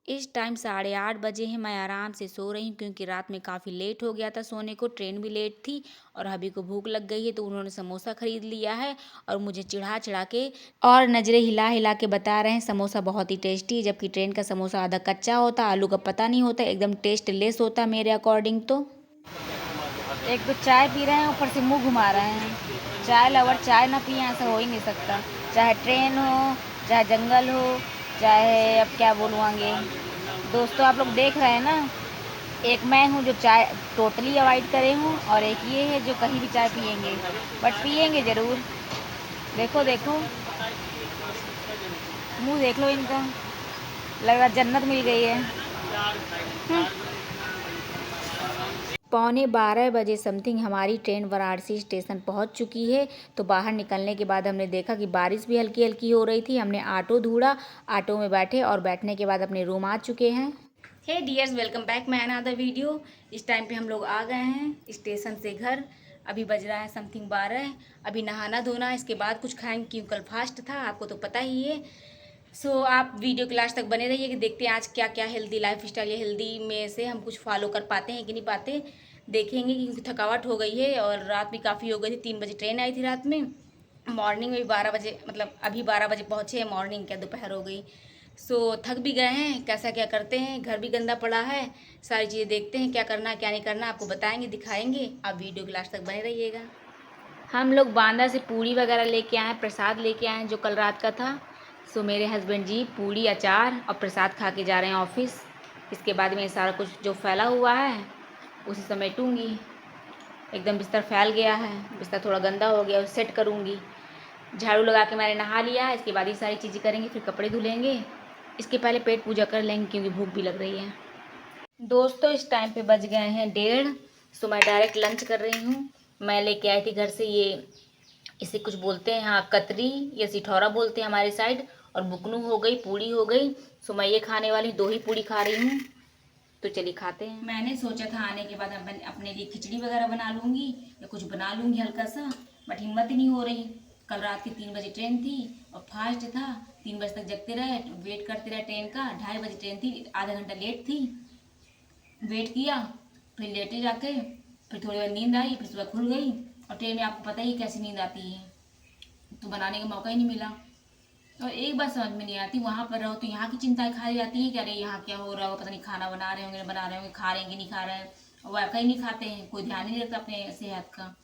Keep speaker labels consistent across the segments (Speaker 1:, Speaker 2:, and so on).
Speaker 1: इस टाइम 8:30 बजे हैं। मैं आराम से सो रही हूँ क्योंकि रात में काफ़ी लेट हो गया था सोने को, ट्रेन भी लेट थी और हबी को भूख लग गई है तो उन्होंने समोसा खरीद लिया है और मुझे चिढ़ा-चिढ़ा के और नज़रें हिला-हिला के बता रहे हैं समोसा बहुत ही टेस्टी है, जबकि ट्रेन का समोसा आधा कच्चा होता, आलू का पता नहीं होता, एकदम टेस्टलेस होता मेरे अकॉर्डिंग तो।
Speaker 2: एक तो चाय पी रहे हैं, ऊपर से मुंह घुमा रहे हैं। चाय लवर चाय ना पिए ऐसा हो ही नहीं सकता। चाहे ट्रेन हो, चाहे जंगल हो, चाहे अब क्या बोलूँ आगे। दोस्तों आप लोग देख रहे हैं ना, एक मैं हूँ जो चाय टोटली अवॉइड करे हूँ और एक ये है जो कहीं भी चाय पियेंगे, बट पियेंगे ज़रूर। देखो देखो, मुंह देख लो इनका, लग रहा जन्नत मिल गई है।
Speaker 1: पौने 12 बजे समथिंग हमारी ट्रेन वाराणसी स्टेशन पहुंच चुकी है। तो बाहर निकलने के बाद हमने देखा कि बारिश भी हल्की हल्की हो रही थी। हमने ऑटो ढूंढा, ऑटो में बैठे और बैठने के बाद अपने रूम आ चुके हैं। Hey dears, welcome back my another video. इस टाइम पे हम लोग आ गए हैं स्टेशन से घर। अभी बज रहा है समथिंग 12। अभी नहाना धोना, इसके बाद कुछ खाएंगे क्योंकि कल फास्ट था, आपको तो पता ही है। सो आप वीडियो के लास्ट तक बने रहिए कि देखते हैं आज क्या क्या हेल्दी लाइफ स्टाइल या हेल्दी में से हम कुछ फॉलो कर पाते हैं कि नहीं पाते। देखेंगे क्योंकि थकावट हो गई है और रात भी काफ़ी हो गई थी। 3 बजे ट्रेन आई थी रात में। मॉर्निंग में भी 12 बजे, मतलब अभी 12 बजे पहुँचे हैं। मॉर्निंग क्या, दोपहर हो गई। सो थक भी गए हैं, कैसा क्या करते हैं, घर भी गंदा पड़ा है। सारी चीज़ें देखते हैं क्या करना क्या नहीं करना, आपको बताएंगे दिखाएंगे। आप वीडियो के लास्ट तक बने रहिएगा। हम लोग बांदा से पूड़ी वगैरह लेके आए, प्रसाद लेके आए जो कल रात का था। सो मेरे हस्बैंड जी पूड़ी अचार और प्रसाद खा के जा रहे हैं ऑफिस। इसके बाद में सारा कुछ जो फैला हुआ है उसे समेटूंगी। एकदम बिस्तर फैल गया है, बिस्तर थोड़ा गंदा हो गया, उसे सेट करूँगी। झाड़ू लगा के मैंने नहा लिया है। इसके बाद ये सारी चीज़ें करेंगे, फिर कपड़े धुलेंगे। इसके पहले पेट पूजा कर लेंगे क्योंकि भूख भी लग रही है। दोस्तों इस टाइम पे बज गए हैं 1:30। सो मैं डायरेक्ट लंच कर रही हूँ। मैं लेके आई थी घर से ये, इसे कुछ बोलते हैं हाँ कतरी या सिठौरा बोलते हैं हमारे साइड। और बुकनू हो गई, पूड़ी हो गई। सो मैं ये खाने वाली 2 ही पूड़ी खा रही हूँ। तो चलिए खाते हैं। मैंने सोचा था आने के बाद अपने लिए खिचड़ी वगैरह बना लूँगी या कुछ बना लूँगी हल्का सा, बट हिम्मत ही नहीं हो रही। कल रात की 3 बजे ट्रेन थी और फास्ट था। 3 बजे तक जगते रहे, वेट करते रहे ट्रेन का। 2:30 बजे ट्रेन थी, आधा घंटा लेट थी। वेट किया, फिर लेटे जाके, फिर थोड़ी देर नींद आई, फिर सुबह खुल गई। और ट्रेन में आपको पता ही कैसी नींद आती है, तो बनाने का मौका ही नहीं मिला। और एक बात समझ में नहीं आती, वहाँ पर रहो तो यहाँ की चिंताएं खाई जाती हैं कि अरे यहाँ क्या हो रहा हो, पता नहीं खाना बना रहे होंगे बना रहे होंगे, खा रहे हैं कि नहीं खा रहे हैं। और वाकई नहीं खाते हैं, कोई ध्यान ही नहीं रखता अपने सेहत का,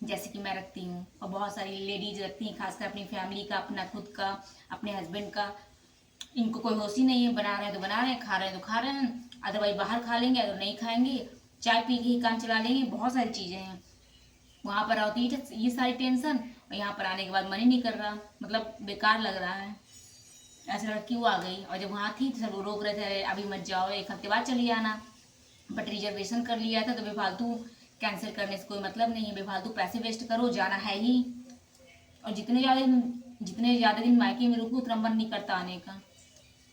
Speaker 1: जैसे कि मैं रखती हूँ और बहुत सारी लेडीज रखती हैं, खासकर अपनी फैमिली का, अपना खुद का, अपने हस्बैंड का। इनको कोई होश ही नहीं है, बना रहे हैं तो बना रहे हैं, खा रहे हैं तो खा रहे हैं, अदरवाइज बाहर खा लेंगे, अगर नहीं खाएंगे चाय पी के ही काम चला लेंगे। बहुत सारी चीज़ें हैं। वहाँ पर होती है ये सारी टेंशन, और यहाँ पर आने के बाद मन ही नहीं कर रहा, मतलब बेकार लग रहा है। ऐसा लगा क्यों आ गई। और जब वहाँ थी तो सब रोक रहे थे अभी मत जाओ, 1 हफ्ते बाद चली आना। बट रिजर्वेशन कर लिया था तो बेफालतू कैंसिल करने से कोई मतलब नहीं है, बेफालतू पैसे वेस्ट करो, जाना है ही। और जितने ज़्यादा दिन मायके में रुको उतना मन नहीं करता आने का।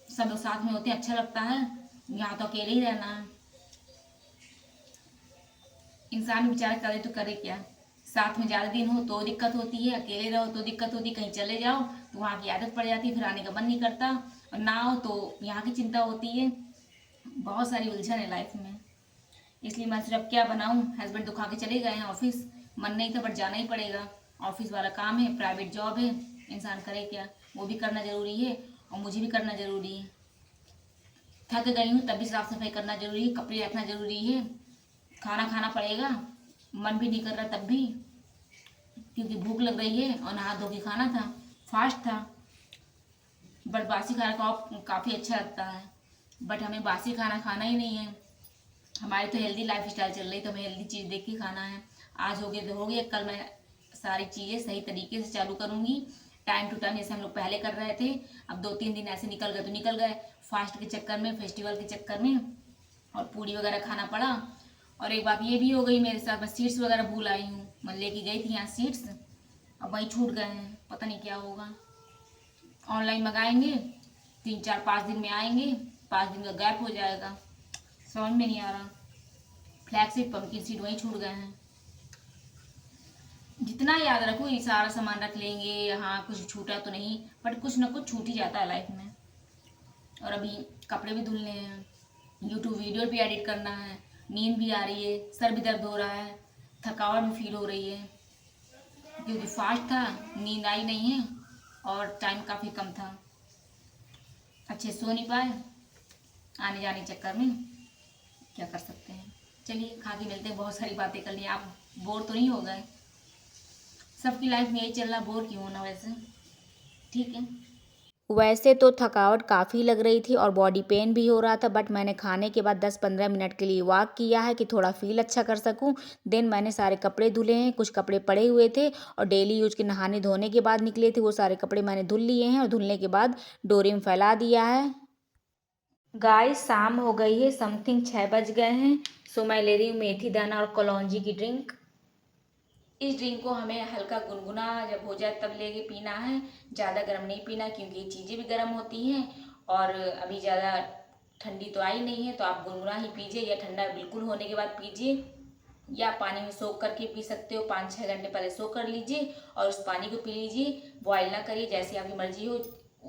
Speaker 1: सब लोग साथ में होते हैं, अच्छा लगता है। यहाँ तो अकेले ही रहना है। इंसान बेचारा करे तो करे क्या। साथ में ज़्यादा दिन हो तो दिक्कत होती है, अकेले रहो तो दिक्कत होती है, कहीं चले जाओ तो वहाँ की आदत पड़ जाती है, फिर आने का मन नहीं करता। और ना हो तो यहाँ की चिंता होती है। बहुत सारी उलझन है लाइफ में। इसलिए मैं सिर्फ क्या बनाऊँ, हस्बैंड तो खा के चले गए हैं ऑफिस। मन नहीं था बट जाना ही पड़ेगा, ऑफिस वाला काम है, प्राइवेट जॉब है, इंसान करे क्या। वो भी करना ज़रूरी है और मुझे भी करना ज़रूरी है। थक गई हूँ तब भी साफ सफाई करना जरूरी है, कपड़े रखना जरूरी है, खाना खाना पड़ेगा। मन भी नहीं कर रहा तब भी, क्योंकि भूख लग रही है और नहा धो के खाना था, फास्ट था। बट बासी खाना काफ़ी अच्छा लगता है, बट हमें बासी खाना खाना ही नहीं है। हमारी तो हेल्दी लाइफ स्टाइल चल रही, तो हमें हेल्दी चीज़ देख के खाना है। आज हो गया तो हो गया, कल मैं सारी चीज़ें सही तरीके से चालू करूँगी, टाइम टू टाइम, जैसे हम लोग पहले कर रहे थे। अब 2-3 दिन ऐसे निकल गए तो निकल गए, फास्ट के चक्कर में, फेस्टिवल के चक्कर में, और पूड़ी वगैरह खाना पड़ा। और एक बात ये भी हो गई मेरे साथ, मैं सीड्स वगैरह भूल आई हूँ। मैं लेके गई थी यहाँ सीड्स, अब वहीं छूट गए हैं, पता नहीं क्या होगा। ऑनलाइन मंगाएंगे, 3-4-5 दिन में आएंगे, 5 दिन का गैप हो जाएगा, समझ में नहीं आ रहा। फ्लैक्स सीड, पम्पकिन सीड वहीं छूट गए हैं। जितना याद रखो ये सारा सामान रख लेंगे, हाँ कुछ छूटा तो नहीं, बट कुछ ना कुछ छूट ही जाता है लाइफ में। और अभी कपड़े भी धुलने हैं, यूट्यूब वीडियो भी एडिट करना है, नींद भी आ रही है, सर भी दर्द हो रहा है, थकावट भी फील हो रही है क्योंकि फास्ट था, नींद आई नहीं है और टाइम काफ़ी कम था, अच्छे सो नहीं पाए आने जाने के चक्कर में। क्या कर सकते हैं, चलिए खा के मिलते हैं। बहुत सारी बातें कर ली, आप बोर तो नहीं हो गए? सबकी लाइफ में यही चल रहा, बोर क्यों होना वैसे, ठीक है। वैसे तो थकावट काफ़ी लग रही थी और बॉडी पेन भी हो रहा था, बट मैंने खाने के बाद 10-15 मिनट के लिए वॉक किया है कि थोड़ा फील अच्छा कर सकूं। देन मैंने सारे कपड़े धुले हैं, कुछ कपड़े पड़े हुए थे और डेली यूज के नहाने धोने के बाद निकले थे, वो सारे कपड़े मैंने धुल लिए हैं और धुलने के बाद डोरी में फैला दिया है। गाइस शाम हो गई है, समथिंग 6 बज गए हैं। सो मैं ले रही हूँ मेथी दाना और कलौंजी की ड्रिंक। इस ड्रिंक को हमें हल्का गुनगुना जब हो जाए तब लेके पीना है, ज़्यादा गर्म नहीं पीना क्योंकि चीज़ें भी गर्म होती हैं और अभी ज़्यादा ठंडी तो आई नहीं है, तो आप गुनगुना ही पीजिए या ठंडा बिल्कुल होने के बाद पीजिए, या पानी में सोख करके पी सकते हो, 5-6 घंटे पहले सोख कर लीजिए और उस पानी को पी लीजिए, बॉयल ना करिए, जैसी आपकी मर्जी हो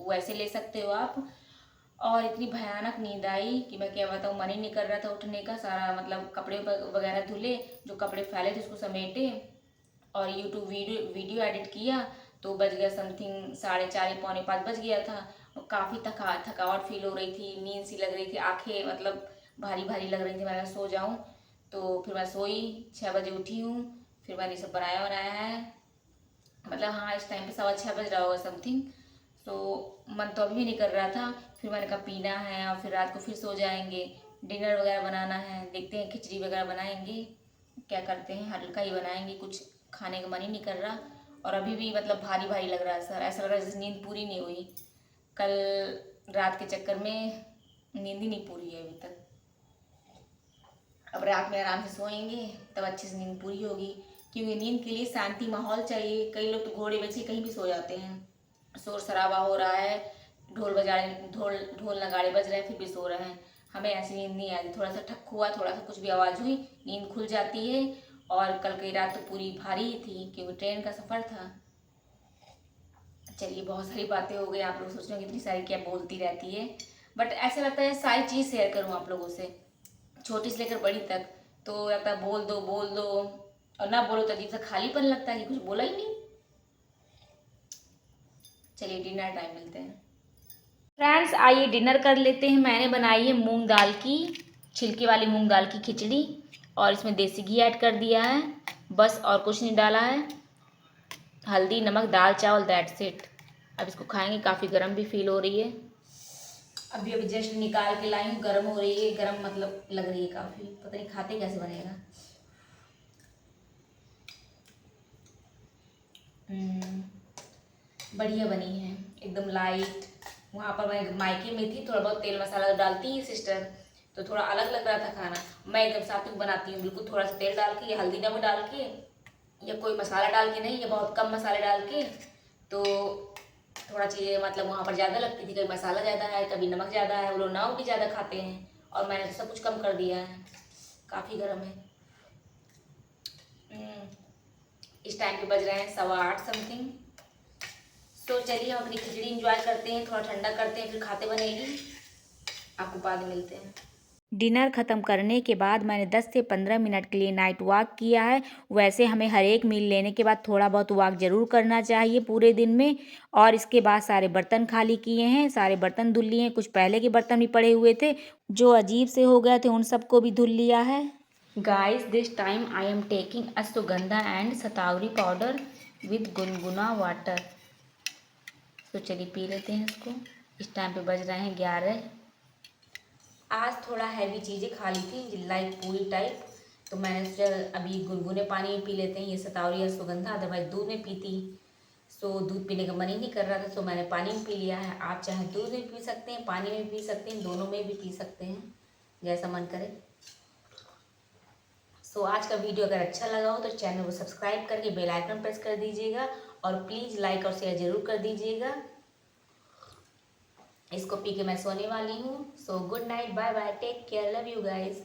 Speaker 1: वैसे ले सकते हो आप। और इतनी भयानक नींद आई कि मैं क्या बताऊँ, मन ही नहीं कर रहा था उठने का। सारा मतलब कपड़े वगैरह धुले, जो कपड़े फैले थे उसको समेटे और यूट्यूब वीडियो एडिट किया तो बज गया समथिंग 4:30 4:45 बज गया था। और काफ़ी थकावट फील हो रही थी, नींद सी लग रही थी, आंखें मतलब भारी भारी लग रही थी। मैंने सो जाऊं, तो फिर मैं सोई, 6 बजे उठी हूँ, फिर मैंने सब बनाया है, मतलब हाँ इस टाइम पे 6:15 बज रहा होगा समथिंग। तो मन तो अभी भी नहीं कर रहा था, फिर मैंने कहा पीना है और फिर रात को फिर सो जाएंगे। डिनर वगैरह बनाना है, देखते हैं खिचड़ी वगैरह बनाएंगे, क्या करते हैं, हल्का ही बनाएंगे, कुछ खाने का मन ही नहीं कर रहा। और अभी भी मतलब भारी भारी लग रहा है सर, ऐसा लग रहा है जैसे नींद पूरी नहीं हुई, कल रात के चक्कर में नींद ही नहीं पूरी है अभी तक। अब रात में आराम से सोएंगे तब अच्छे से नींद पूरी होगी, क्योंकि नींद के लिए शांति माहौल चाहिए। कई लोग तो घोड़े बच्चे कहीं भी सो जाते हैं, शोर शराबा हो रहा है, ढोल नगाड़े बज रहे हैं फिर भी सो रहे हैं। हमें ऐसी नींद नहीं आती, थोड़ा सा ठक हुआ, थोड़ा सा कुछ भी आवाज़ हुई नींद खुल जाती है। और कल की रात तो पूरी भारी ही थी क्योंकि ट्रेन का सफ़र था। चलिए बहुत सारी बातें हो गई, आप लोग सोच रहे हो कितनी सारी क्या बोलती रहती है, बट ऐसा लगता है सारी चीज़ शेयर करूँ आप लोगों से, छोटी से लेकर बड़ी तक। तो लगता है बोल दो और ना बोलो तो अजीब सा खालीपन लगता है कि कुछ बोला ही नहीं। चलिए डिनर टाइम मिलते हैं फ्रेंड्स, आइए डिनर कर लेते हैं। मैंने बनाई है मूंग दाल की, छिलके वाली मूंग दाल की खिचड़ी और इसमें देसी घी ऐड कर दिया है, बस और कुछ नहीं डाला है, हल्दी नमक दाल चावल दैट्स इट। अब इसको खाएंगे, काफ़ी गर्म भी फील हो रही है, अभी अभी जस्ट निकाल के लाई हूँ, गर्म हो रही है, गर्म मतलब लग रही है काफ़ी, पता नहीं खाते कैसे बनेगा। बढ़िया बनी है, एकदम लाइट। वहाँ पर मैं मायके में थी, थोड़ा बहुत तेल मसाला डालती है सिस्टर, तो थोड़ा अलग लग रहा था खाना। मैं एकदम सात्विक बनाती हूँ, बिल्कुल थोड़ा सा तेल डाल के या हल्दी नमक डाल के या कोई मसाला डाल के नहीं, या बहुत कम मसाले डाल के। तो थोड़ा चीज़ें मतलब वहाँ पर ज़्यादा लगती थी, कभी मसाला ज़्यादा है कभी नमक ज़्यादा है, वो लोग नमक भी ज़्यादा खाते हैं और मैंने तो सब कुछ कम कर दिया है। काफ़ी गर्म है। इस टाइम पे बज रहे हैं 8:15 समथिंग। तो चलिए हम अपनी खिचड़ी इंजॉय करते हैं, थोड़ा ठंडा करते हैं फिर खाते बनेगी, आपको बाद में मिलते हैं। डिनर ख़त्म करने के बाद मैंने 10 से 15 मिनट के लिए नाइट वॉक किया है। वैसे हमें हर एक मील लेने के बाद थोड़ा बहुत वॉक ज़रूर करना चाहिए पूरे दिन में। और इसके बाद सारे बर्तन खाली किए हैं, सारे बर्तन धुल लिए हैं, कुछ पहले के बर्तन भी पड़े हुए थे जो अजीब से हो गए थे, उन सबको भी धुल लिया है। Guys this time I am taking ashwagandha and shatavari powder with गुनगुना वाटर। तो चलिए पी लेते हैं इसको। इस टाइम पे बज रहे हैं 11। आज थोड़ा हैवी चीज़ें खा ली थी लाइक पूरी टाइप, तो मैंने सोचा अभी गुनगुने पानी में पी लेते हैं, ये शतावरी या सुगंधा, अदरवाइज दूध में पीती। सो दूध पीने का मन ही नहीं कर रहा था, तो मैंने पानी में पी लिया है। आप चाहे दूध में पी सकते हैं, पानी में पी सकते हैं, दोनों में भी पी सकते हैं, जैसा मन करे। सो आज का वीडियो अगर अच्छा लगा हो तो चैनल को सब्सक्राइब करके बेल आइकन प्रेस कर दीजिएगा और प्लीज़ लाइक और शेयर ज़रूर कर दीजिएगा। इसको पी के मैं सोने वाली हूँ। So good night, bye bye, take care, love you guys.